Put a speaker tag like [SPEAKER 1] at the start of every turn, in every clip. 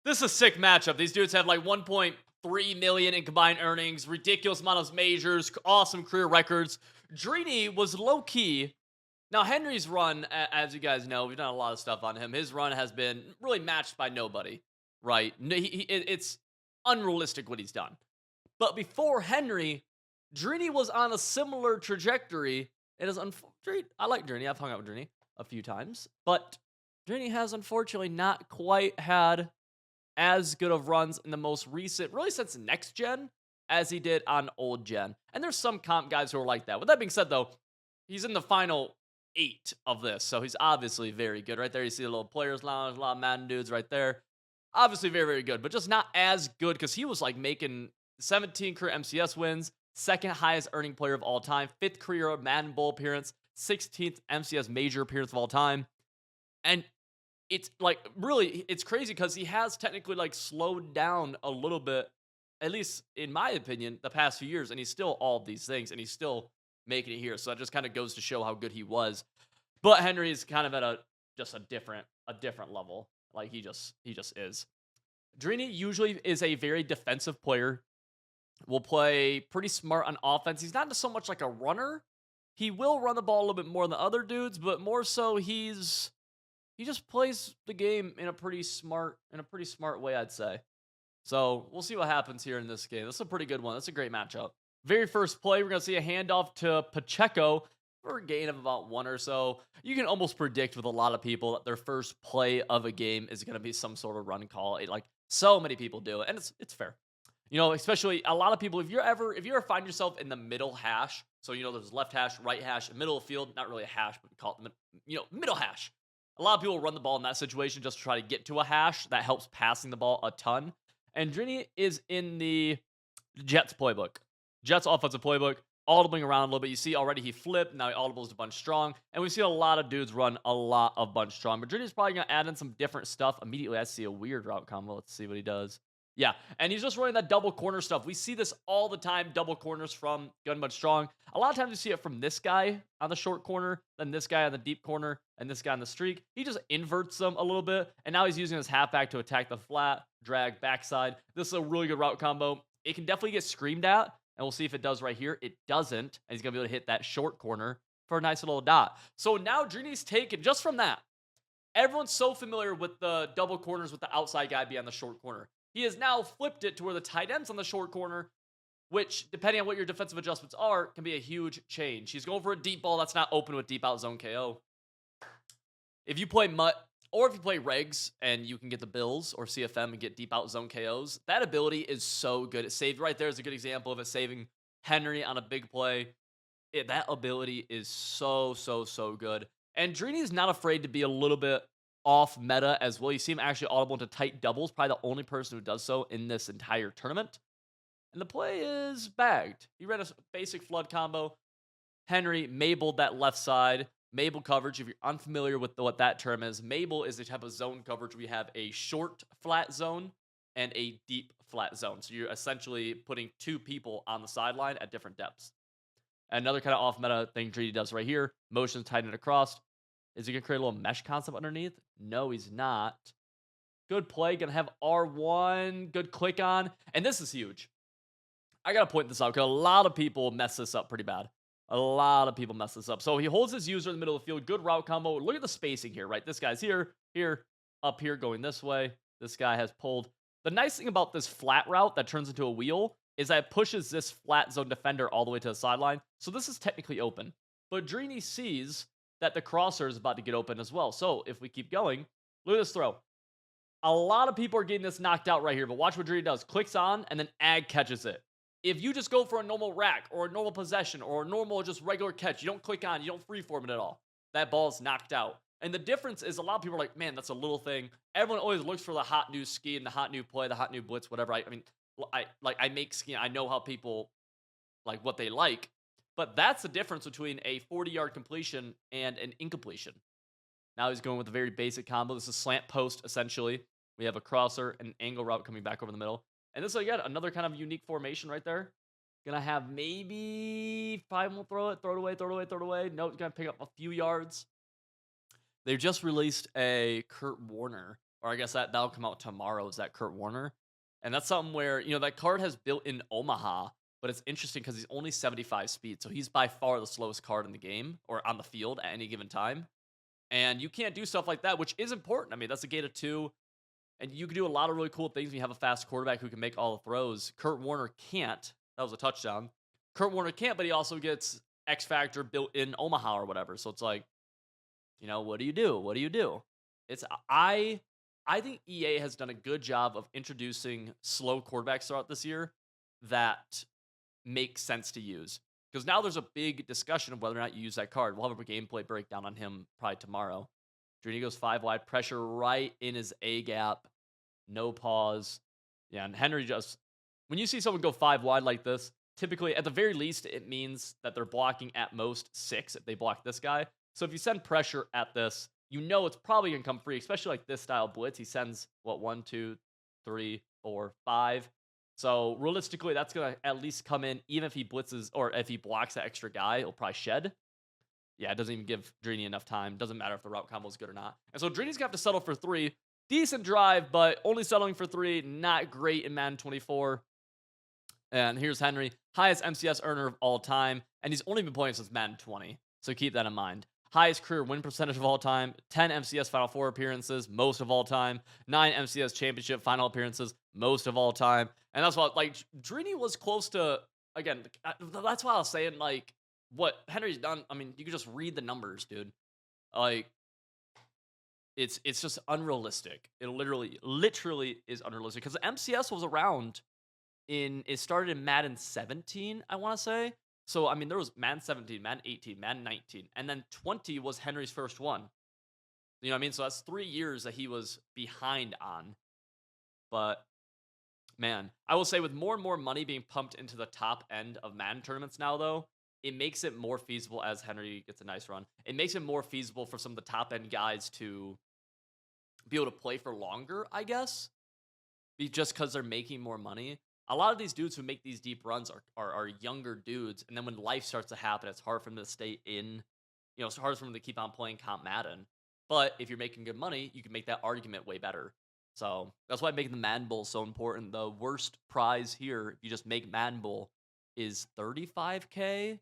[SPEAKER 1] This is a sick matchup. These dudes have like 1.3 million in combined earnings, ridiculous amount of majors, awesome career records. Drini was low key. Now, Henry's run, as you guys know, we've done a lot of stuff on him. His run has been really matched by nobody, right? It's unrealistic what he's done. But before Henry, Drini was on a similar trajectory. It is unfortunate. I like Drini. I've hung out with Drini a few times, but Drini has unfortunately not quite had as good of runs in the most recent, really since next gen, as he did on old gen. And there's some comp guys who are like that. With that being said, though, he's in the final 8 of this, so he's obviously very good. Right there, you see the little players lounge, a lot of Madden dudes right there. Obviously very, very good, but just not as good because he was like making 17 career MCS wins, second highest earning player of all time, fifth career Madden Bowl appearance, 16th MCS major appearance of all time. And it's like really, it's crazy because he has technically like slowed down a little bit, at least in my opinion, the past few years, and he's still all of these things, and he's still making it here. So that just kind of goes to show how good he was. But Henry is kind of at a different level. Like he just is. Drini usually is a very defensive player. Will play pretty smart on offense. He's not just so much like a runner. He will run the ball a little bit more than other dudes, but more so he just plays the game in a pretty smart way, I'd say. So we'll see what happens here in this game. This is a pretty good one. That's a great matchup. Very first play, we're gonna see a handoff to Pacheco for a gain of about one or so. You can almost predict with a lot of people that their first play of a game is gonna be some sort of run call. Like so many people do it, and it's fair. Especially a lot of people. If you ever find yourself in the middle hash, so there's left hash, right hash, middle of field, not really a hash, but we call it middle hash. A lot of people run the ball in that situation just to try to get to a hash that helps passing the ball a ton. And Drini is in the Jets playbook. Jets offensive playbook, audibling around a little bit. You see already he flipped. Now he audibles to bunch strong. And we've seen a lot of dudes run a lot of bunch strong. But Drini's probably going to add in some different stuff. Immediately, I see a weird route combo. Let's see what he does. Yeah, and he's just running that double corner stuff. We see this all the time, double corners from Gun Bunch Strong. A lot of times you see it from this guy on the short corner, then this guy on the deep corner, and this guy on the streak. He just inverts them a little bit, and now he's using his halfback to attack the flat, drag, backside. This is a really good route combo. It can definitely get screamed at, and we'll see if it does right here. It doesn't, and he's going to be able to hit that short corner for a nice little dot. So now Drini's taken, just from that, everyone's so familiar with the double corners with the outside guy being on the short corner. He has now flipped it to where the tight end's on the short corner, which, depending on what your defensive adjustments are, can be a huge change. He's going for a deep ball that's not open with deep out zone KO. If you play Mutt, or if you play Regs and you can get the Bills or CFM and get deep out zone KOs, that ability is so good. It saved right there is a good example of it saving Henry on a big play. That ability is so, so, so good. And Drini is not afraid to be a little bit off meta as well. You see him actually audible into tight doubles, probably the only person who does so in this entire tournament. And the play is bagged. He ran a basic flood combo. Henry Mabel that left side. Mabel coverage, if you're unfamiliar with what that term is, Mabel is the type of zone coverage we have a short flat zone and a deep flat zone. So you're essentially putting two people on the sideline at different depths. Another kind of off meta thing Drini does right here, motions tighten across. Is he going to create a little mesh concept underneath? No, he's not. Good play. Going to have R1. Good click on. And this is huge. I got to point this out because a lot of people mess this up pretty bad. A lot of people mess this up. So he holds his user in the middle of the field. Good route combo. Look at the spacing here, right? This guy's here, here, up here, going this way. This guy has pulled. The nice thing about this flat route that turns into a wheel is that it pushes this flat zone defender all the way to the sideline. So this is technically open. But Drini sees that the crosser is about to get open as well. So if we keep going, look at this throw. A lot of people are getting this knocked out right here, but watch what Drini does. Clicks on, and then Ag catches it. If you just go for a normal rack or a normal possession or a normal just regular catch, you don't click on, you don't freeform it at all. That ball is knocked out. And the difference is a lot of people are like, man, that's a little thing. Everyone always looks for the hot new scheme, the hot new play, the hot new blitz, whatever. I make scheme. I know how people like what they like. But that's the difference between a 40-yard completion and an incompletion. Now he's going with a very basic combo. This is slant post, essentially. We have a crosser and an angle route coming back over the middle. And this is, again, another kind of unique formation right there. Gonna have maybe 5 will throw it away, throw it away, throw it away. No, it's gonna pick up a few yards. They've just released a Kurt Warner or I guess that'll come out tomorrow, is that Kurt Warner. And that's something where, that card has built in Omaha, but it's interesting because he's only 75 speed. So he's by far the slowest card in the game or on the field at any given time. And you can't do stuff like that, which is important. I mean, that's a gate of 2. And you can do a lot of really cool things when you have a fast quarterback who can make all the throws. Kurt Warner can't. That was a touchdown. Kurt Warner can't, but he also gets X Factor built in Omaha or whatever. So it's like, what do you do? What do you do? I think EA has done a good job of introducing slow quarterbacks throughout this year that make sense to use. Because now there's a big discussion of whether or not you use that card. We'll have a gameplay breakdown on him probably tomorrow. Drini goes 5 wide, pressure right in his A gap, no pause. Yeah, and Henry just, when you see someone go 5 wide like this, typically, at the very least, it means that they're blocking at most 6 if they block this guy. So if you send pressure at this, it's probably going to come free, especially like this style blitz. He sends, 1, 2, 3, 4, 5. So realistically, that's going to at least come in, even if he blitzes or if he blocks that extra guy, it'll probably shed. Yeah, it doesn't even give Drini enough time. Doesn't matter if the route combo is good or not. And so Drini's going to have to settle for 3. Decent drive, but only settling for 3. Not great in Madden 24. And here's Henry, highest MCS earner of all time. And he's only been playing since Madden 20. So keep that in mind. Highest career win percentage of all time. 10 MCS Final Four appearances, most of all time. 9 MCS championship final appearances, most of all time. And that's why, Drini was close to, again, that's why I was saying, what Henry's done. I mean, you can just read the numbers, dude. It's just unrealistic. It literally is unrealistic. Because the MCS was around it started in Madden 17, I want to say. So, I mean, there was Madden 17, Madden 18, Madden 19, and then 20 was Henry's first one. You know what I mean? So that's 3 years that he was behind on. But, man, I will say with more and more money being pumped into the top end of Madden tournaments now, though, it makes it more feasible as Henry gets a nice run. It makes it more feasible for some of the top end guys to be able to play for longer, I guess, just because they're making more money. A lot of these dudes who make these deep runs are younger dudes, and then when life starts to happen, it's hard for them to stay in. It's hard for them to keep on playing Comp Madden. But if you're making good money, you can make that argument way better. So that's why making the Madden Bowl so important. The worst prize here, if you just make Madden Bowl, is $35K,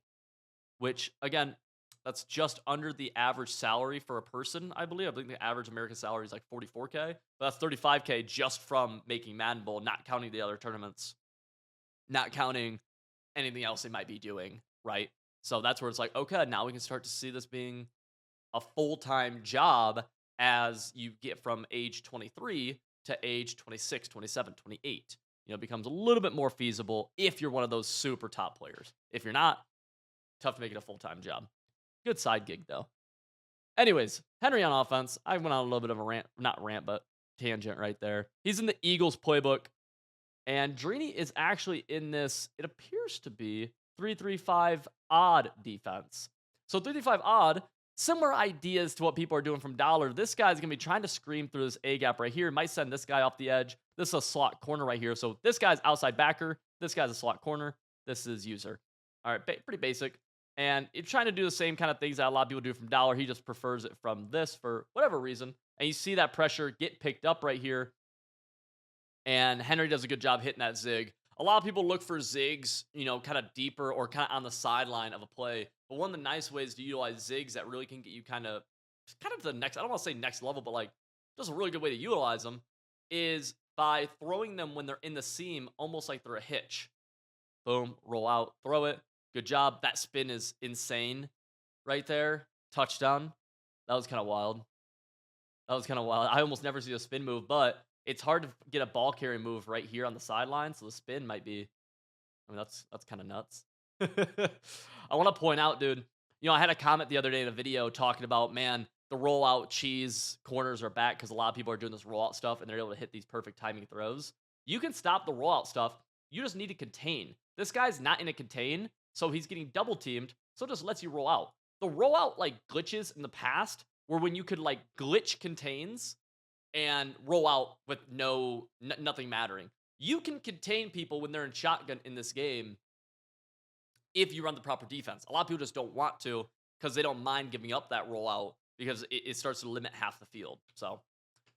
[SPEAKER 1] which, again, that's just under the average salary for a person, I believe. I believe the average American salary is like $44K. But that's $35K just from making Madden Bowl, not counting the other tournaments, not counting anything else they might be doing, right? So that's where it's like, okay, now we can start to see this being a full-time job as you get from age 23 to age 26, 27, 28. It becomes a little bit more feasible if you're one of those super top players. If you're not, tough to make it a full-time job. Good side gig, though. Anyways, Henry on offense. I went on a little bit of a not rant, but tangent right there. He's in the Eagles playbook, and Drini is actually in this, it appears to be 3-3-5 odd defense. So 3-3-5 odd, similar ideas to what people are doing from Dollar. This guy's going to be trying to scream through this A gap right here. Might send this guy off the edge. This is a slot corner right here. So this guy's outside backer. This guy's a slot corner. This is user. All right, pretty basic. And it's trying to do the same kind of things that a lot of people do from Dollar. He just prefers it from this for whatever reason. And you see that pressure get picked up right here. And Henry does a good job hitting that zig. A lot of people look for zigs, kind of deeper or kind of on the sideline of a play. But one of the nice ways to utilize zigs that really can get you kind of the next, I don't want to say next level, but just a really good way to utilize them is by throwing them when they're in the seam, almost like they're a hitch. Boom, roll out, throw it. Good job. That spin is insane right there. Touchdown. That was kind of wild. I almost never see a spin move, but it's hard to get a ball carry move right here on the sideline. So the spin might be, that's kind of nuts. I want to point out, dude, I had a comment the other day in a video talking about, man, the rollout cheese corners are back because a lot of people are doing this rollout stuff and they're able to hit these perfect timing throws. You can stop the rollout stuff. You just need to contain. This guy's not in a contain. So he's getting double teamed, so it just lets you roll out. The rollout glitches in the past were when you could glitch contains and roll out with nothing mattering. You can contain people when they're in shotgun in this game if you run the proper defense. A lot of people just don't want to because they don't mind giving up that rollout because it starts to limit half the field. So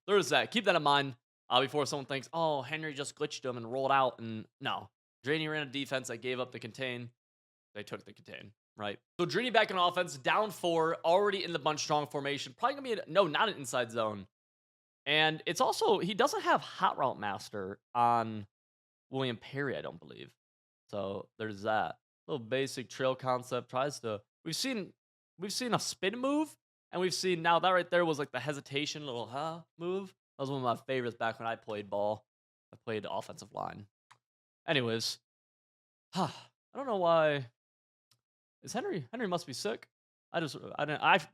[SPEAKER 1] there's that. Keep that in mind before someone thinks, oh, Henry just glitched him and rolled out. And no, Draney ran a defense that gave up the contain. They took the contain, right? So Draney back in offense, down 4, already in the bunch strong formation. Probably going to be, no, not an inside zone. And it's also, he doesn't have Hot Route Master on William Perry, I don't believe. So there's that. Little basic trail concept tries to, we've seen a spin move, and we've seen, now that right there was like the hesitation little move. That was one of my favorites back when I played ball. I played offensive line. Anyways, I don't know why. Is Henry must be sick? I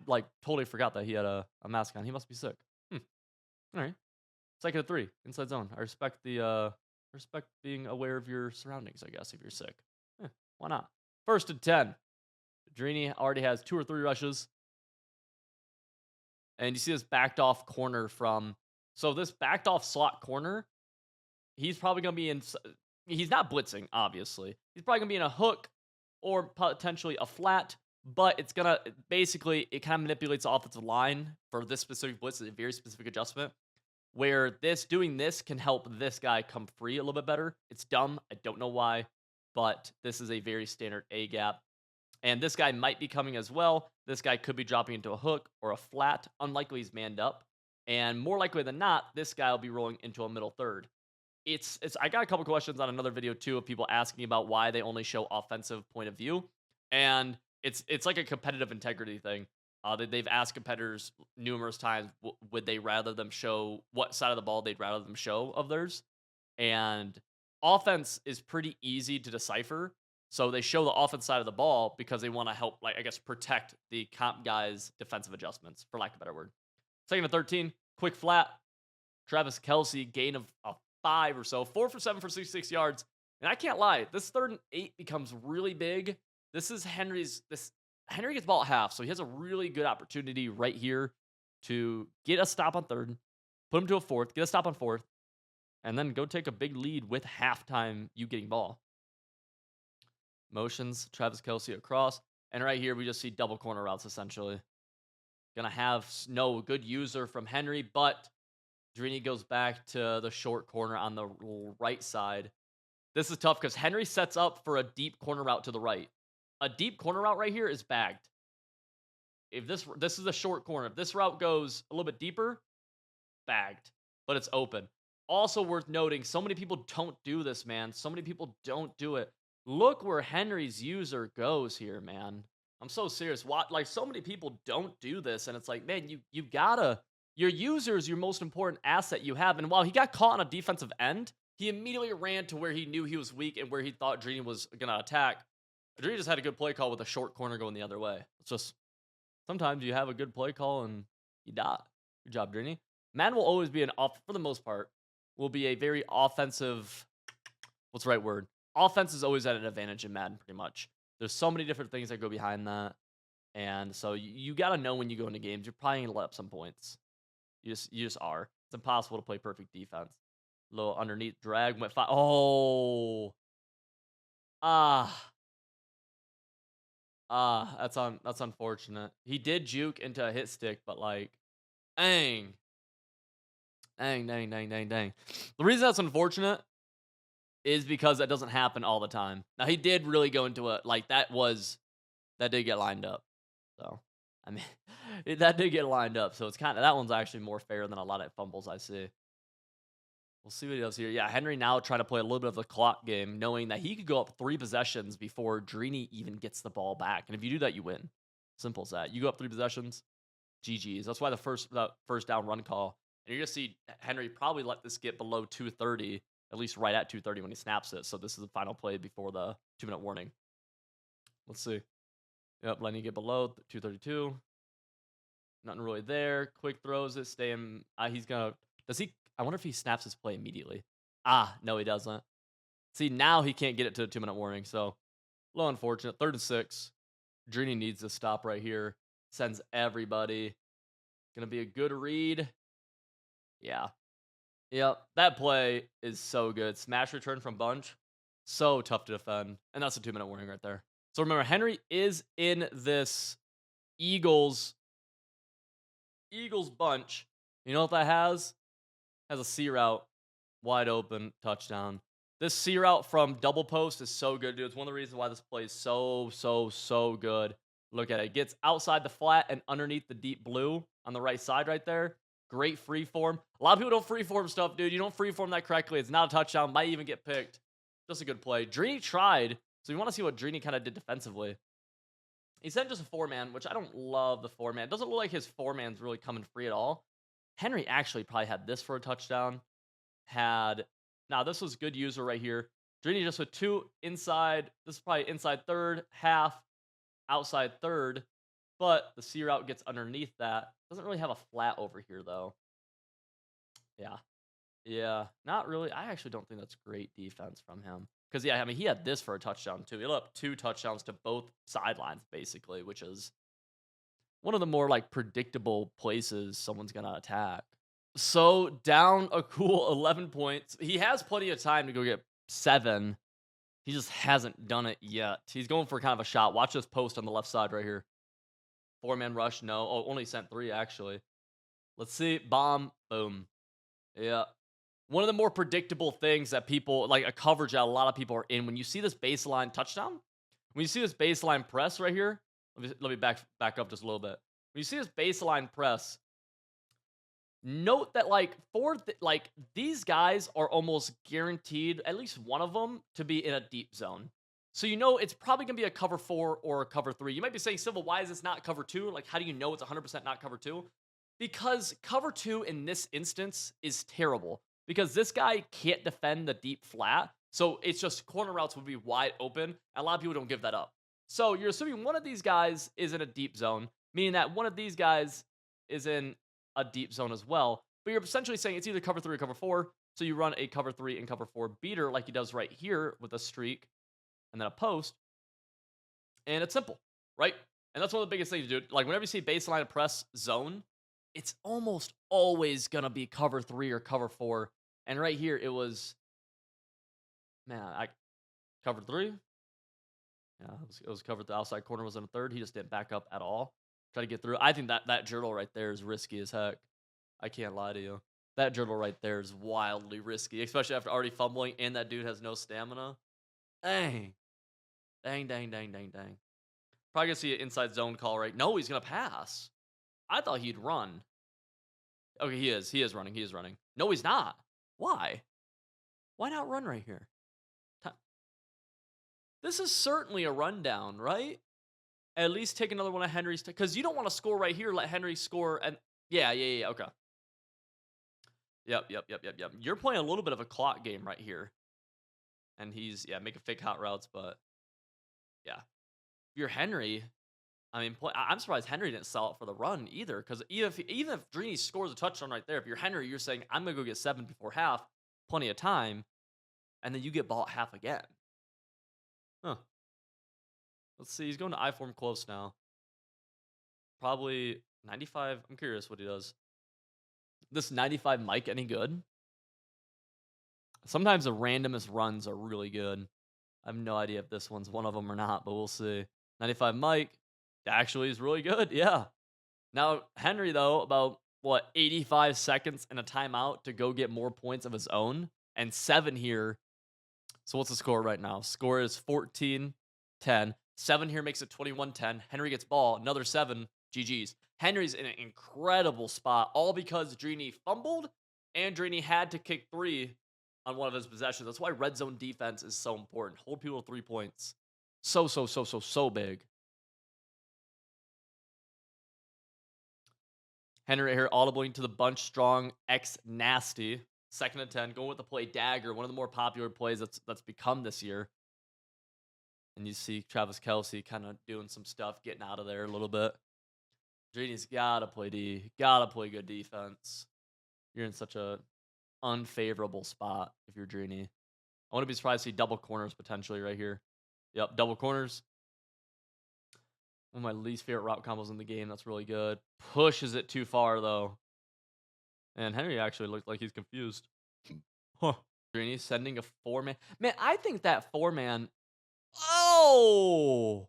[SPEAKER 1] like totally forgot that he had a mask on. He must be sick. All right. 2nd and 3, inside zone. I respect being aware of your surroundings, I guess, if you're sick. Why not? 1st and 10. Draney already has 2 or 3 rushes. And you see this backed off corner from, so this backed off slot corner, he's probably going to be in, he's not blitzing, obviously. He's probably going to be in a hook or potentially a flat, but it's going to, basically, it kind of manipulates the offensive line for this specific blitz. It's a very specific adjustment where doing this can help this guy come free a little bit better. It's dumb. I don't know why, but this is a very standard A gap. And this guy might be coming as well. This guy could be dropping into a hook or a flat. Unlikely he's manned up. And more likely than not, this guy will be rolling into a middle third. I got a couple questions on another video too of people asking about why they only show offensive point of view. And it's like a competitive integrity thing. They've asked competitors numerous times, would they rather them show what side of the ball they'd rather them show of theirs. And offense is pretty easy to decipher. So they show the offense side of the ball because they want to help, like, I guess, protect the comp guys' defensive adjustments, for lack of a better word. 2nd and 13, quick flat. Travis Kelce, gain of 5 or so. 4 for 7 for 66 yards. And I can't lie, this 3rd and 8 becomes really big. This is Henry gets ball at half, so he has a really good opportunity right here to get a stop on 3rd, put him to a 4th, get a stop on 4th, and then go take a big lead with halftime you getting ball. Motions, Travis Kelce across. And right here, we just see double corner routes, essentially. Gonna have no good user from Henry, but Draney goes back to the short corner on the right side. This is tough because Henry sets up for a deep corner route to the right. A deep corner route right here is bagged. If this is a short corner. If this route goes a little bit deeper, bagged. But it's open. Also worth noting, so many people don't do this, man. So many people don't do it. Look where Henry's user goes here, man. I'm so serious. Like, so many people don't do this, and it's like, man, you gotta. Your user is your most important asset you have. And while he got caught on a defensive end, he immediately ran to where he knew he was weak and where he thought Draney was gonna attack. Draney just had a good play call with a short corner going the other way. It's just, sometimes you have a good play call and you dot. Good job, Draney. Madden will always be for the most part, will be a very offensive, what's the right word? Offense is always at an advantage in Madden, pretty much. There's so many different things that go behind that. And so you got to know when you go into games, you're probably going to let up some points. You just are. It's impossible to play perfect defense. Little underneath drag went 5. Oh. That's unfortunate. He did juke into a hit stick, but like, dang. Dang. The reason that's unfortunate is because that doesn't happen all the time. Now, he did really go into it. Like, that did get lined up. So, I mean, that did get lined up. So, it's kind of, that one's actually more fair than a lot of fumbles I see. We'll see what he does here. Yeah, Henry now trying to play a little bit of the clock game, knowing that he could go up 3 possessions before Draney even gets the ball back. And if you do that, you win. Simple as that. You go up 3 possessions, GG's. That's why the first down run call. And you're going to see Henry probably let this get below 230, at least right at 230 when he snaps it. So this is the final play before the 2-minute warning. Let's see. Yep, letting it get below 232. Nothing really there. Quick throws it. Staying. He's going to. Does he? I wonder if he snaps his play immediately. No, he doesn't. See, now he can't get it to the 2-minute warning. So, a little unfortunate. 3rd and 6. Draney needs to stop right here. Sends everybody. Going to be a good read. Yeah. Yep. That play is so good. Smash return from bunch. So tough to defend. And that's a 2-minute warning right there. So remember, Henry is in this Eagles bunch. You know what that has? Has a C route, wide open, touchdown. This C route from double post is so good, dude. It's one of the reasons why this play is so good. Look at it. It gets outside the flat and underneath the deep blue on the right side right there. Great free form. A lot of people don't free form stuff, dude. You don't free form that correctly. It's not a touchdown. Might even get picked. Just a good play. Drini tried. So you want to see what Drini kind of did defensively. He sent just a 4-man, which I don't love the 4-man. It doesn't look like his 4-man's really coming free at all. Henry actually probably had this for a touchdown. Now this was good user right here. Drini just with 2 inside. This is probably inside third, half, outside third. But the C route gets underneath that. Doesn't really have a flat over here, though. Yeah. Yeah, not really. I actually don't think that's great defense from him. Because, yeah, I mean, he had this for a touchdown, too. He let up 2 touchdowns to both sidelines, basically, which is one of the more, like, predictable places someone's going to attack. So, down a cool 11 points. He has plenty of time to go get 7. He just hasn't done it yet. He's going for kind of a shot. Watch this post on the left side right here. 4-man rush, no. Oh, only sent 3, actually. Let's see. Bomb. Boom. Yeah. One of the more predictable things that people, like a coverage that a lot of people are in, when you see this baseline touchdown, when you see this baseline press right here, let me back up just a little bit. When you see this baseline press, note that like these guys are almost guaranteed, at least one of them, to be in a deep zone. So you know it's probably going to be a cover 4 or a cover 3. You might be saying, Civil, why is this not cover 2? Like, how do you know it's 100% not cover 2? Because cover 2 in this instance is terrible. Because this guy can't defend the deep flat. So it's just corner routes would be wide open. And a lot of people don't give that up. So you're assuming one of these guys is in a deep zone, meaning that one of these guys is in a deep zone as well. But you're essentially saying it's either cover 3 or cover 4. So you run a cover 3 and cover 4 beater like he does right here with a streak and then a post. And it's simple, right? And that's one of the biggest things, dude. Like whenever you see baseline press zone, it's almost always going to be cover 3 or cover 4. And right here, it was, man, I covered 3. Yeah, it was covered. The outside corner was in a third. He just didn't back up at all. Try to get through. I think that Jirtle right there is risky as heck. I can't lie to you. That Jirtle right there is wildly risky, especially after already fumbling and that dude has no stamina. Dang. Dang. Probably going to see an inside zone call, right? No, he's going to pass. I thought he'd run. Okay, he is. He is running. No, he's not. Why? Why not run right here? This is certainly a rundown, right? At least take another one of Henry's, because you don't want to score right here. Let Henry score, and yeah. Okay. Yep. You're playing a little bit of a clock game right here, and he's making fake hot routes, but yeah. If you're Henry, I mean, I'm surprised Henry didn't sell it for the run either, because even if Drini scores a touchdown right there, if you're Henry, you're saying I'm gonna go get 7 before half, plenty of time, and then you get ball at half again. Huh. Let's see. He's going to I-form close now. Probably 95. I'm curious what he does. This 95 Mike any good? Sometimes the randomest runs are really good. I have no idea if this one's one of them or not, but we'll see. 95 Mike actually is really good. Yeah. Now, Henry, though, about 85 seconds and a timeout to go get more points of his own, and 7 here. So what's the score right now? Score is 14-10. 7 here makes it 21-10. Henry gets ball. Another 7. GG's. Henry's in an incredible spot, all because Drini fumbled and Drini had to kick 3 on one of his possessions. That's why red zone defense is so important. Hold people to 3 points. So big. Henry right here audibling to the bunch strong X nasty. 2nd and 10. Going with the play dagger. One of the more popular plays that's become this year. And you see Travis Kelce kind of doing some stuff, getting out of there a little bit. Drini's got to play D. Got to play good defense. You're in such a unfavorable spot if you're Drini. I wouldn't be surprised to see double corners potentially right here. Yep, double corners. One of my least favorite route combos in the game. That's really good. Pushes it too far, though. And Henry actually looked like he's confused. Huh. Drini sending a 4-man. Man, I think that 4-man... Oh!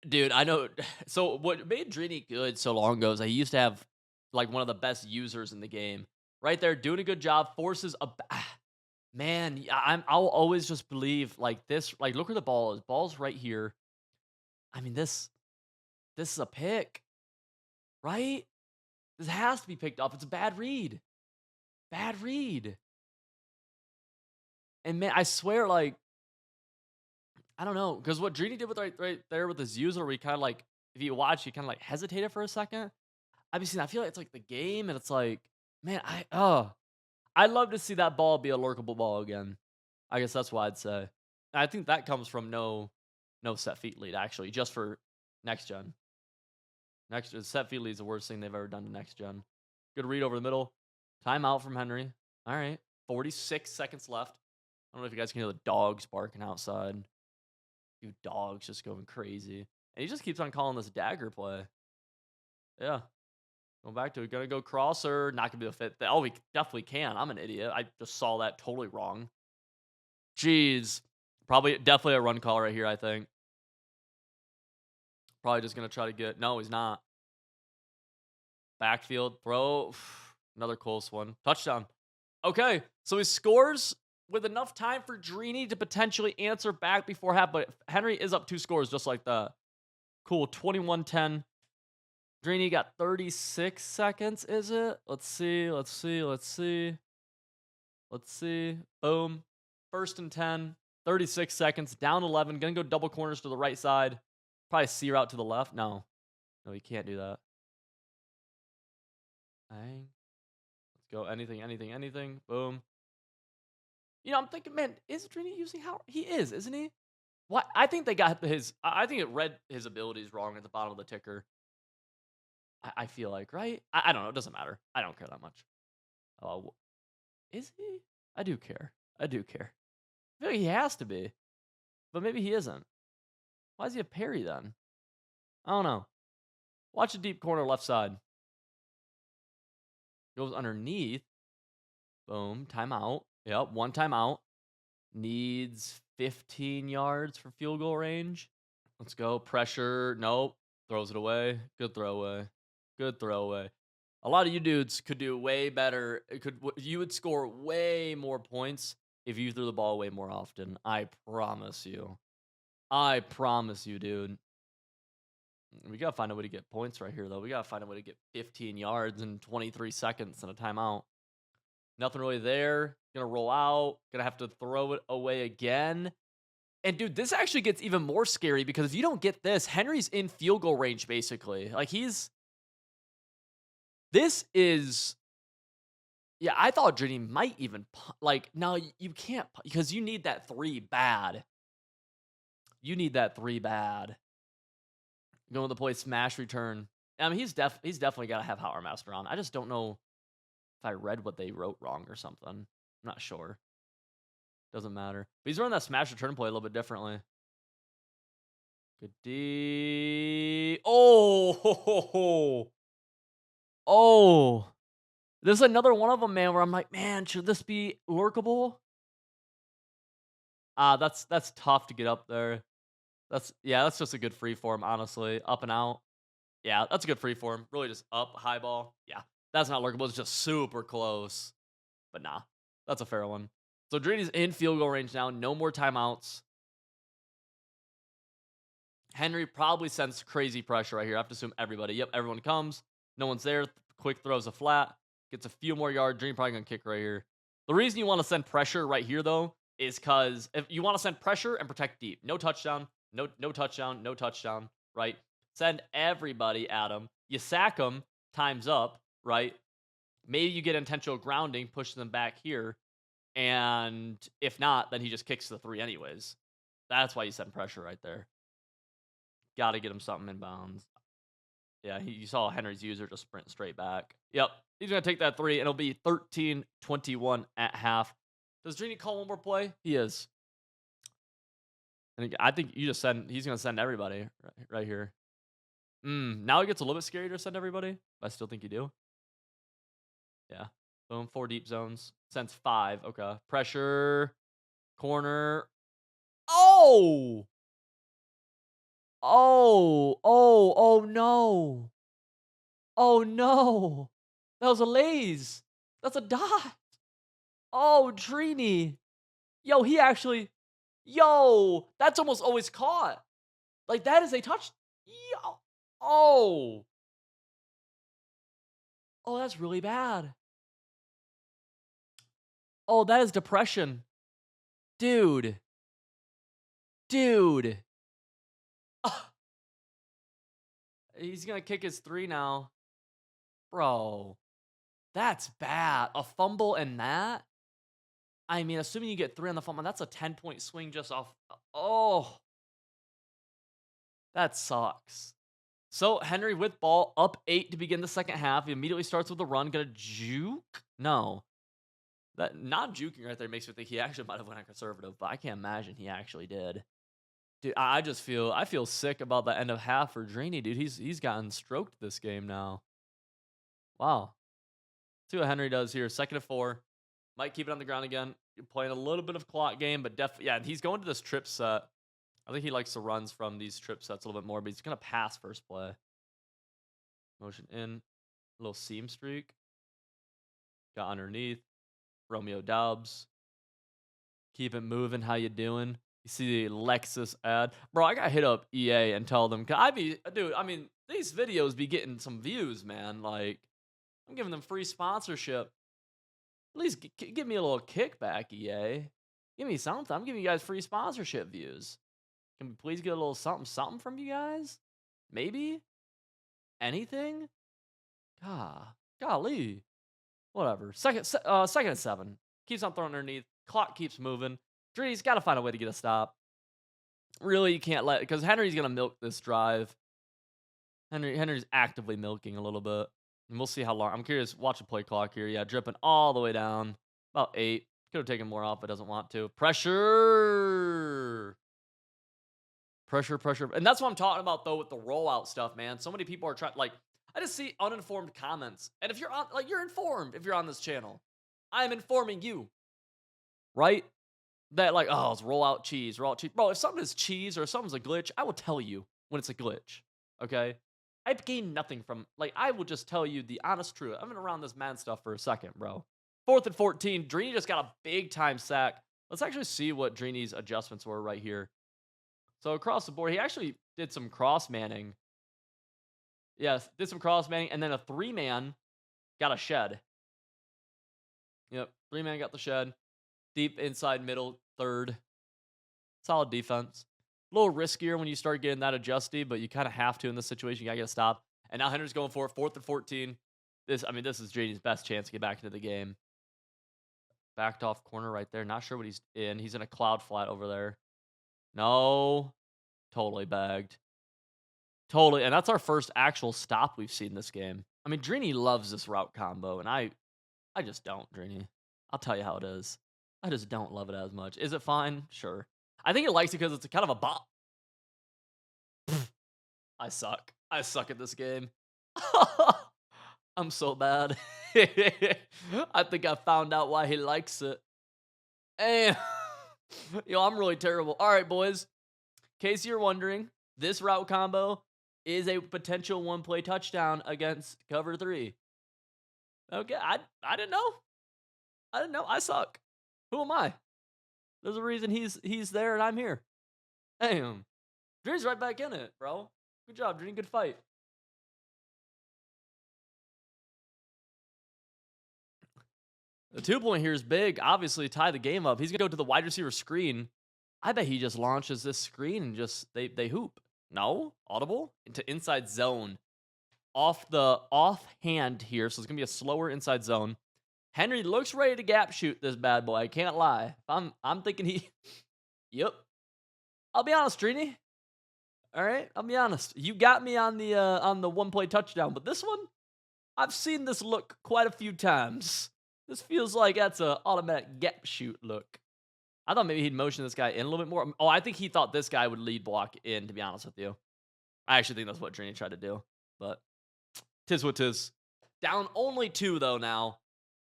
[SPEAKER 1] Dude, I know. So what made Drini good so long ago is that he used to have like one of the best users in the game, right there, doing a good job, forces a man, I'll always just believe like this, like look where the ball is. Ball's right here. I mean, this is a pick, right? This has to be picked up. It's a bad read. Bad read. And man, I swear, like, I don't know, because what Drini did with right there with his user, we kind of like, if you watch, you kind of like hesitated for a second. I mean, I feel like it's like the game, and it's like, man, I'd love to see that ball be a lurkable ball again. I guess that's what I'd say. I think that comes from no set feet lead actually, just for next gen. Next set feet lead is the worst thing they've ever done to next gen. Good read over the middle. Timeout from Henry. All right, 46 seconds left. I don't know if you guys can hear the dogs barking outside. Dude, dogs just going crazy, and he just keeps on calling this dagger play. Yeah. Going back to it, gonna go crosser, not gonna be a fit. Oh, we definitely can. I'm an idiot. I just saw that totally wrong. Jeez. Probably, definitely a run call right here, I think. Probably just gonna try to get, no, he's not. Backfield, throw, another close one. Touchdown. Okay, so he scores with enough time for Drini to potentially answer back before half, but Henry is up 2 scores just like that. Cool, 21-10. Drini got 36 seconds, is it? Let's see. Boom. 1st and 10. 36 seconds. Down 11. Gonna go double corners to the right side. Probably C route to the left. No, you can't do that. Dang. Let's go. Anything. Boom. You know, I'm thinking, man, is Drini using Howard? He is, isn't he? What? I think they got I think it read his abilities wrong at the bottom of the ticker. I feel like, right? I don't know. It doesn't matter. I don't care that much. Oh, is he? I do care. I feel like he has to be, but maybe he isn't. Why is he a parry then? I don't know. Watch a deep corner left side. Goes underneath. Boom. Timeout. Yep. 1 timeout. Needs 15 yards for field goal range. Let's go. Pressure. Nope. Throws it away. Good throwaway. A lot of you dudes could do way better. You would score way more points if you threw the ball away more often. I promise you. Dude. We gotta find a way to get points right here, though. We gotta find a way to get 15 yards in 23 seconds and a timeout. Nothing really there. Gonna roll out. Gonna have to throw it away again. And dude, this actually gets even more scary because if you don't get this, Henry's in field goal range basically. Like this is. Yeah, I thought Drini might even like. No, you can't because you need that 3 bad. Going to the play smash return. I mean, he's definitely got to have Howard Master on. I just don't know if I read what they wrote wrong or something. I'm not sure. Doesn't matter. But he's running that smash return play a little bit differently. Good D. Oh, oh. There's another one of them, man, where I'm like, man, should this be lurkable? That's tough to get up there. That's just a good free form, honestly. Up and out. Yeah, that's a good free form. Really just up, high ball. Yeah, that's not lurkable. It's just super close. But nah, that's a fair one. So Drini's in field goal range now. No more timeouts. Henry probably sends crazy pressure right here. I have to assume everybody. Yep, everyone comes. No one's there. Quick throws a flat. Gets a few more yards. Drini probably going to kick right here. The reason you want to send pressure right here, though, is because if you want to send pressure and protect deep. No touchdown. No touchdown, right? Send everybody at him. You sack them, time's up, right? Maybe you get intentional grounding, push them back here. And if not, then he just kicks the 3 anyways. That's why you send pressure right there. Got to get him something inbounds. Yeah, you saw Henry's user just sprint straight back. Yep. He's going to take that 3, and it'll be 13-21 at half. Does Drini call one more play? He is. And I think you just he's going to send everybody right here. Now it gets a little bit scary to send everybody, but I still think you do. Yeah. Boom, 4 deep zones. Sends 5. Okay. Pressure. Corner. Oh! Oh no. Oh no. That was a laze. That's a dot. Oh, Drini. Yo, he actually. Yo, that's almost always caught. Like, that is a touch. Yo. Oh. Oh, that's really bad. Oh, that is depression. Dude. Dude. Ah, he's going to kick his 3 now. Bro. That's bad. A fumble and that? I mean, assuming you get 3 on the fumble, that's a 10-point swing just off. Oh. That sucks. So, Henry with ball, up 8 to begin the second half. He immediately starts with a run. Gonna juke? No. That not juking right there makes me think he actually might have went on conservative, but I can't imagine he actually did. Dude, I just feel sick about the end of half for Drini, dude. He's gotten stroked this game now. Wow. See what Henry does here. 2nd and 4. Might keep it on the ground again. You're playing a little bit of clock game, but definitely, yeah, he's going to this trip set. I think he likes to runs from these trip sets a little bit more, but he's going to pass first play. Motion in. A little seam streak. Got underneath. Romeo Doubs. Keep it moving. How you doing? You see the Lexus ad. Bro, I got to hit up EA and tell them. Dude, I mean, these videos be getting some views, man. Like, I'm giving them free sponsorship. At least give me a little kickback, EA. Give me something. I'm giving you guys free sponsorship views. Can we please get a little something from you guys? Maybe? Anything? Golly. Whatever. Second and 7. Keeps on throwing underneath. Clock keeps moving. Drini's got to find a way to get a stop. Really, you can't let... Because Henry's going to milk this drive. Henry's actively milking a little bit. And we'll see how long. I'm curious. Watch the play clock here. Yeah, dripping all the way down. About 8. Could have taken more off, but doesn't want to. Pressure. And that's what I'm talking about, though, with the rollout stuff, man. So many people are trying, like, I just see uninformed comments. And if you're on, like, you're informed if you're on this channel. I'm informing you. Right? That, like, oh, it's rollout cheese. Bro, if something is cheese or if something's a glitch, I will tell you when it's a glitch. Okay? I've gained nothing from, like, I will just tell you the honest truth. I've been around this man stuff for a second, bro. 4th and 14. Drini just got a big time sack. Let's actually see what Drini's adjustments were right here. So across the board, he actually did some cross-manning. Yes, did some cross-manning, and then a 3-man got a shed. Yep, 3-man got the shed. Deep inside middle, 3rd. Solid defense. A little riskier when you start getting that adjusty, but you kind of have to in this situation. You got to get a stop. And now Henry's going for it, 4th and 14. This is Drini's best chance to get back into the game. Backed off corner right there. Not sure what he's in. He's in a cloud flat over there. No. Totally bagged. Totally. And that's our first actual stop we've seen this game. I mean, Drini loves this route combo, and I just don't, Drini. I'll tell you how it is. I just don't love it as much. Is it fine? Sure. I think he likes it because it's kind of a bop. I suck. I suck at this game. I'm so bad. I think I found out why he likes it. And yo, I'm really terrible. All right, boys. In case you're wondering, this route combo is a potential 1-play touchdown against cover 3. Okay, I didn't know. I didn't know. I suck. Who am I? There's a reason he's there and I'm here. Damn. Drini's right back in it, bro. Good job, Drini. Good fight. The 2-point here is big. Obviously, tie the game up. He's going to go to the wide receiver screen. I bet he just launches this screen and just they hoop. No? Audible? Into inside zone. Offhand here, so it's going to be a slower inside zone. Henry looks ready to gap shoot this bad boy. I can't lie. I'm thinking he... Yep. I'll be honest, Drini. All right? I'll be honest. You got me on the 1-play touchdown, but this one, I've seen this look quite a few times. This feels like that's an automatic gap shoot look. I thought maybe he'd motion this guy in a little bit more. Oh, I think he thought this guy would lead block in, to be honest with you. I actually think that's what Drini tried to do. But tis what tis. Down only 2, though, now.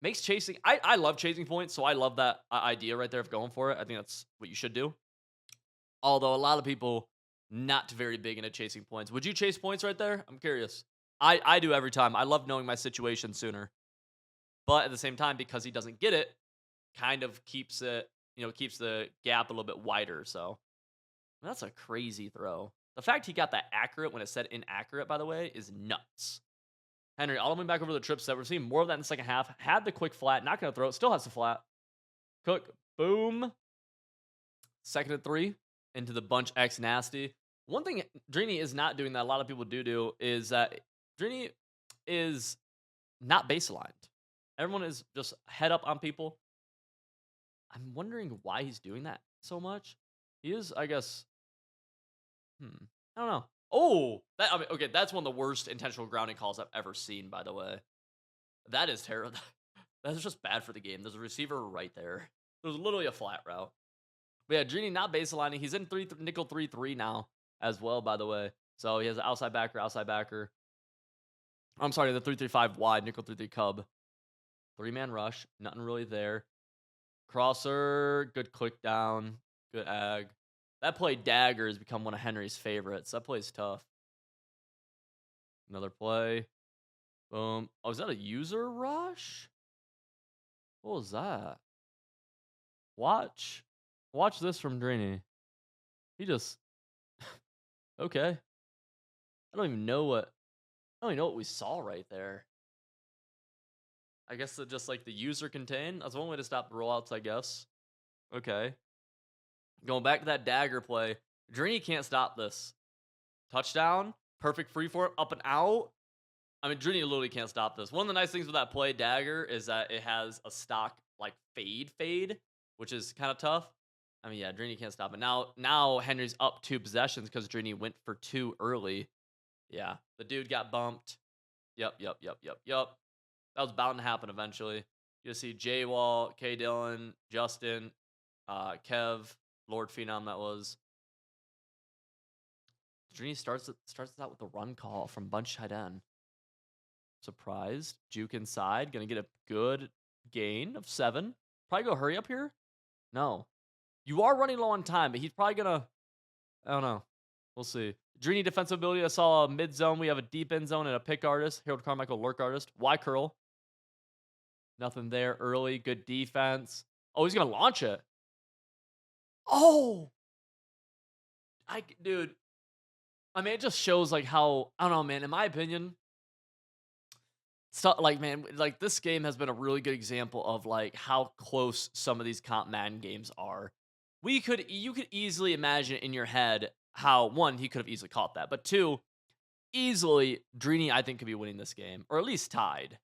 [SPEAKER 1] Makes chasing... I love chasing points, so I love that idea right there of going for it. I think that's what you should do. Although a lot of people not very big into chasing points. Would you chase points right there? I'm curious. I do every time. I love knowing my situation sooner. but at the same time, because he doesn't get it, kind of keeps it, keeps the gap a little bit wider. So that's a crazy throw. The fact he got that accurate when it said inaccurate, by the way, is nuts. Henry, all the way back over the trip set. We're seeing more of that in the second half. Had the quick flat, not going to throw it. Still has the flat. Cook, boom. Second and 3 into the bunch X nasty. One thing Drini is not doing that a lot of people do is that Drini is not baselined. Everyone is just head up on people. I'm wondering why he's doing that so much. He is, I guess. I don't know. Oh, okay. That's one of the worst intentional grounding calls I've ever seen. By the way, that is terrible. That's just bad for the game. There's a receiver right there. There's literally a flat route. But yeah, Drini not baselining. He's in nickel 3-3 now as well. By the way, so he has an outside backer. I'm sorry, the 3-3-5 wide nickel 3-3 cub. 3-man rush. Nothing really there. Crosser, good click down, good ag. That play dagger has become one of Henry's favorites. That play's tough. Another play. Boom. Oh, is that a user rush? What was that? Watch this from Drini. He just okay. I don't even know what we saw right there. I guess that just like the user contain. That's one way to stop the rollouts, I guess. Okay. Going back to that dagger play. Drini can't stop this. Touchdown. Perfect free for it. Up and out. I mean, Drini literally can't stop this. One of the nice things with that play, dagger, is that it has a stock like fade, which is kind of tough. I mean, yeah, Drini can't stop it. Now Henry's up 2 possessions because Drini went for 2 early. Yeah, the dude got bumped. Yep. That was bound to happen eventually. You see J Wall, K Dillon, Justin, Kev, Lord Phenom. That was. Drini starts out with a run call from bunch tight end. Surprised. Juke inside. Gonna get a good gain of 7. Probably go hurry up here. No. You are running low on time, but he's probably gonna. I don't know. We'll see. Drini defensive ability. I saw a mid zone. We have a deep end zone and a pick artist. Harold Carmichael lurk artist. Y curl. Nothing there early. Good defense. Oh, he's gonna launch it. Oh, dude. I mean, it just shows like how, I don't know, man. In my opinion, stuff like, man, like this game has been a really good example of like how close some of these comp Madden games are. You could easily imagine in your head how, one, he could have easily caught that, but 2, easily Drini I think could be winning this game, or at least tied.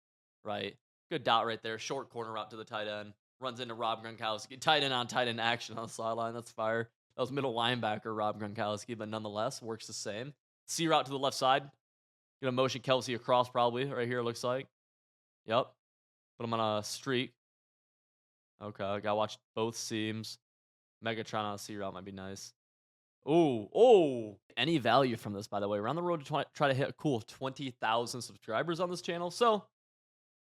[SPEAKER 1] Right? Good dot right there. Short corner route to the tight end. Runs into Rob Gronkowski. Tight end on tight end action on the sideline. That's fire. That was middle linebacker Rob Gronkowski, but nonetheless works the same. C route to the left side. Gonna motion Kelsey across probably right here. Looks like. Yep. Put him on a streak. Okay, I gotta watch both seams. Megatron on a C route might be nice. Oh. Any value from this, by the way. We're on the road to try to hit a cool 20,000 subscribers on this channel. So,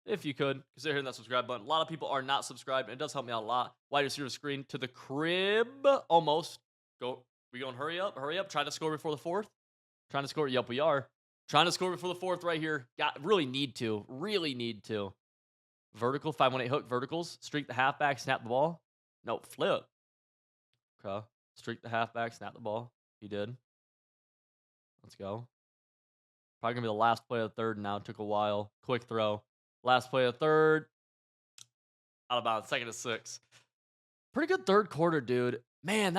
[SPEAKER 1] if you could, consider hitting that subscribe button. A lot of people are not subscribed, and it does help me out a lot. Wide receiver screen to the crib. Almost. We going hurry up. Try to score before the 4th. Trying to score. Yep, we are. Trying to score before the 4th right here. Really need to. Vertical, 518 hook, verticals. Streak the halfback, snap the ball. No, flip. Okay. Streak the halfback, snap the ball. He did. Let's go. Probably going to be the last play of the 3rd now. Took a while. Quick throw. Last play of 3rd. Out of bounds. 2nd and 6. Pretty good 3rd quarter, dude. Man,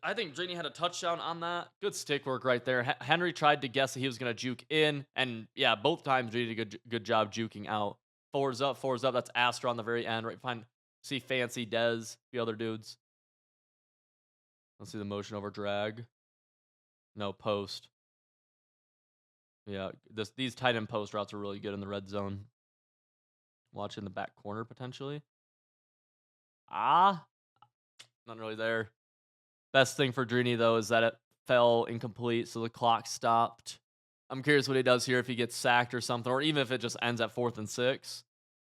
[SPEAKER 1] I think Drini had a touchdown on that. Good stick work right there. Henry tried to guess that he was going to juke in. And yeah, both times Drini did a good job juking out. 4's up. That's Astra on the very end. Right behind. See Fancy, Dez, the other dudes. Let's see the motion over drag. No, post. Yeah, these tight end post routes are really good in the red zone. Watch in the back corner potentially. Not really there. Best thing for Drini though is that it fell incomplete, so the clock stopped. I'm curious what he does here if he gets sacked or something, or even if it just ends at 4th and 6.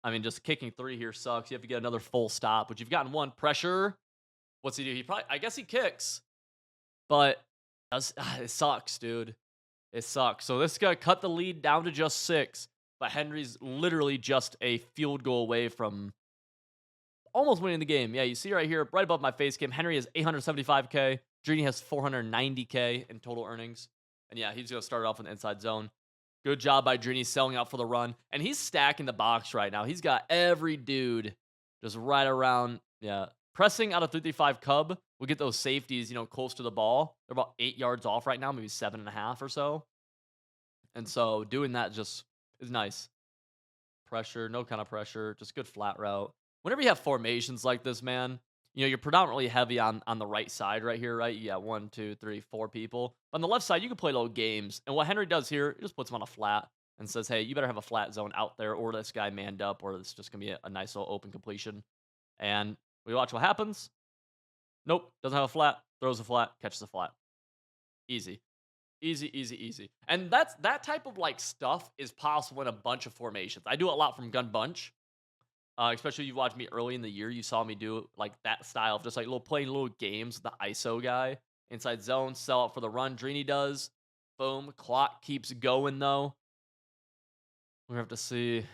[SPEAKER 1] I mean, just kicking 3 here sucks. You have to get another full stop, which you've gotten 1. Pressure. What's he do? I guess he kicks, but it sucks, dude. It sucks. So this guy cut the lead down to just 6. but Henry's literally just a field goal away from almost winning the game. Yeah, you see right here, right above my face cam, Henry has 875K. Drini has 490K in total earnings. And yeah, he's going to start off in the inside zone. Good job by Drini selling out for the run. And he's stacking the box right now. He's got every dude just right around, yeah. Pressing out of 335 Cub will get those safeties, close to the ball. They're about 8 yards off right now, maybe 7.5 or so. And so doing that just is nice. Pressure, no kind of pressure, just good flat route. Whenever you have formations like this, man, you're predominantly heavy on the right side right here, right? You got 1, 2, 3, 4 people. On the left side, you can play little games. And what Henry does here, he just puts him on a flat and says, hey, you better have a flat zone out there, or this guy manned up, or it's just going to be a nice little open completion. And we watch what happens. Nope, doesn't have a flat, throws a flat, catches a flat. Easy. Easy, easy, easy. And that type of like stuff is possible in a bunch of formations. I do it a lot from Gun Bunch. Especially you watched me early in the year, you saw me do like that style of just like playing little games with the ISO guy. Inside zone, sell out for the run. Drini does. Boom. Clock keeps going though. We have to see.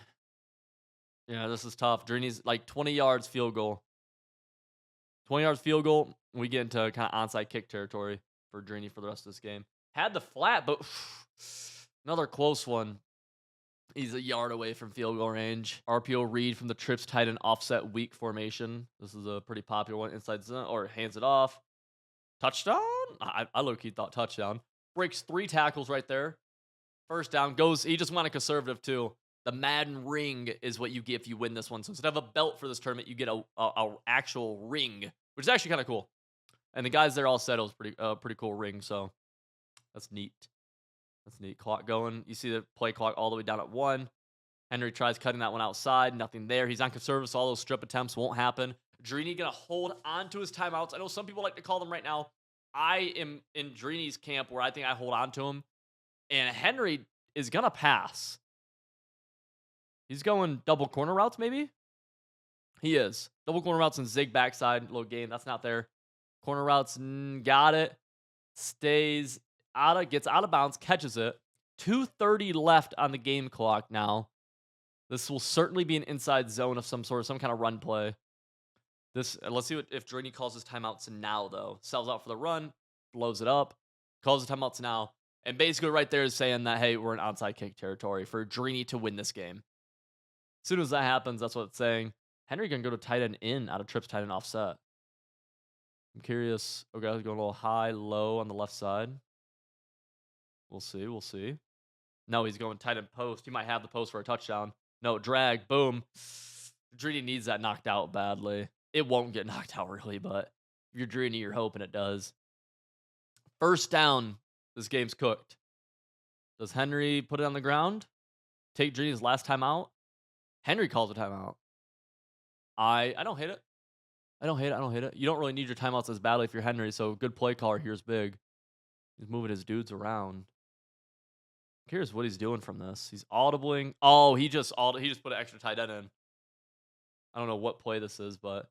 [SPEAKER 1] Yeah, this is tough. Drini's like 20 yards field goal. 20 yards field goal. We get into kind of onside kick territory for Drini for the rest of this game. Had the flat, but another close one. He's a yard away from field goal range. RPO read from the trips tight end offset weak formation. This is a pretty popular one. Inside zone, or hands it off. Touchdown? I low-key thought touchdown. Breaks 3 tackles right there. First down. He just went a conservative too. The Madden ring is what you get if you win this one. So instead of a belt for this tournament, you get a actual ring, which is actually kind of cool. And the guys there all said it was pretty cool ring, so that's neat. That's neat. Clock going. You see the play clock all the way down at 1. Henry tries cutting that one outside. Nothing there. He's on conservative, so all those strip attempts won't happen. Drini going to hold on to his timeouts. I know some people like to call them right now. I am in Drini's camp where I think I hold on to him. And Henry is going to pass. He's going double corner routes, maybe? He is. Double corner routes and zig backside. Little game. That's not there. Corner routes. Got it. Stays gets out of bounds, catches it. 2:30 left on the game clock now. This will certainly be an inside zone of some sort, some kind of run play. Let's see if Drini calls his timeouts now, though. Sells out for the run, blows it up, calls his timeouts now, and basically right there is saying that, hey, we're in onside kick territory for Drini to win this game. As soon as that happens, that's what it's saying. Henry can go to tight end in out of trips tight end offset. I'm curious. Okay, going a little high, low on the left side. We'll see. No, he's going tight end post. He might have the post for a touchdown. No, drag, boom. Drini needs that knocked out badly. It won't get knocked out really, but if you're Drini, you're hoping it does. First down, this game's cooked. Does Henry put it on the ground? Take Drini's last time out? Henry calls a timeout. I don't hate it. I don't hate it. You don't really need your timeouts as badly if you're Henry, so good play caller here is big. He's moving his dudes around. Here's what he's doing from this. He's audibling. Oh, he just put an extra tight end in. I don't know what play this is, but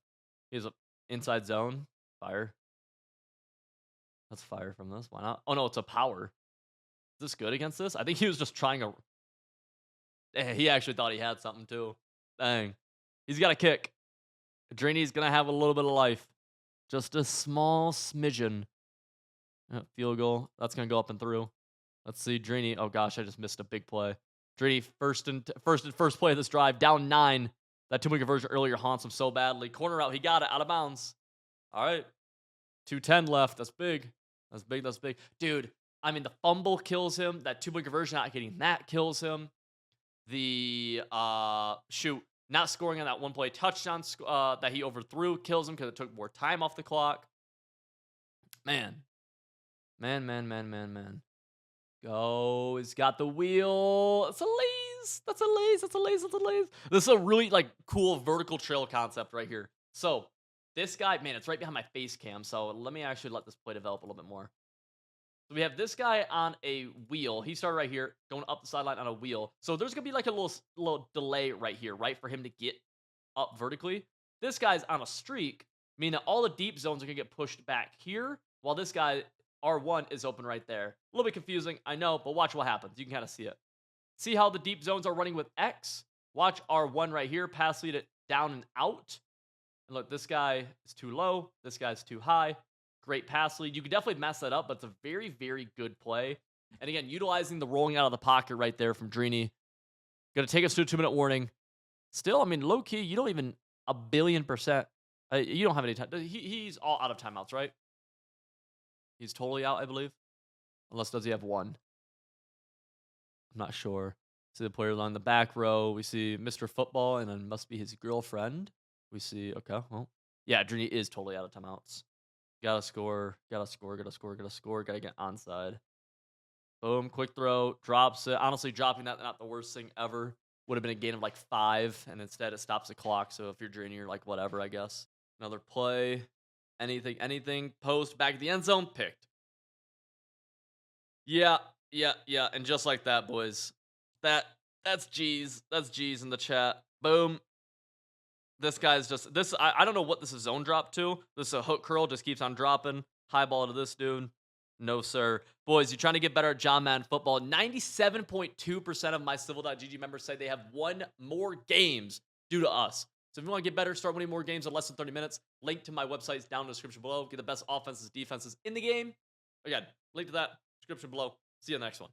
[SPEAKER 1] he's an inside zone. Fire. That's fire from this. Why not? Oh, no, it's a power. Is this good against this? I think he was just trying to... He actually thought he had something, too. Dang. He's got a kick. Drini's going to have a little bit of life. Just a small smidgen. Field goal. That's going to go up and through. Let's see. Drini. Oh, gosh, I just missed a big play. Drini, first play of this drive. Down 9. That two-point conversion earlier haunts him so badly. Corner out. He got it. Out of bounds. All right. 2:10 left. That's big. That's big. Dude, I mean, the fumble kills him. That two-point conversion not getting that kills him. The, not scoring on that one-play touchdown that he overthrew kills him because it took more time off the clock. Man. Go. He's got the wheel. It's a laze. That's a laze. This is a really, cool vertical trail concept right here. So, this guy, man, it's right behind my face cam, so let me actually let this play develop a little bit more. So we have this guy on a wheel. He started right here, going up the sideline on a wheel. So there's going to be a little delay right here, right, for him to get up vertically. This guy's on a streak, meaning that all the deep zones are going to get pushed back here, while this guy, R1, is open right there. A little bit confusing, I know, but watch what happens. You can kind of see it. See how the deep zones are running with X? Watch R1 right here. Pass lead it down and out. And look, this guy is too low. This guy's too high. Great pass lead. You could definitely mess that up, but it's a very, very good play. And again, utilizing the rolling out of the pocket right there from Drini. Going to take us to a 2-minute warning. Still, I mean, low key, you don't even a billion percent. You don't have any time. He's all out of timeouts, right? He's totally out, I believe. Unless does he have one? I'm not sure. See the players on the back row. We see Mr. Football, and then must be his girlfriend. We see, okay, well, yeah, Drini is totally out of timeouts. Gotta score, gotta score, gotta score, gotta score, gotta get onside. Boom, quick throw, drops it. Honestly, dropping that, not the worst thing ever. Would have been a gain of like 5, and instead it stops the clock. So if you're Drini, you're like, whatever, I guess. Another play. Anything. Post, back at the end zone, picked. Yeah. And just like that, boys. That's G's. That's G's in the chat. Boom. This guy's just this. I don't know what this is zone drop to. This is a hook curl, just keeps on dropping. High ball to this dude. No, sir. Boys, you're trying to get better at John Madden football. 97.2% of my Civil.gg members say they have won more games due to us. So if you want to get better, start winning more games in less than 30 minutes, link to my website is down in the description below. Get the best offenses, defenses in the game. Again, link to that, description below. See you in the next one.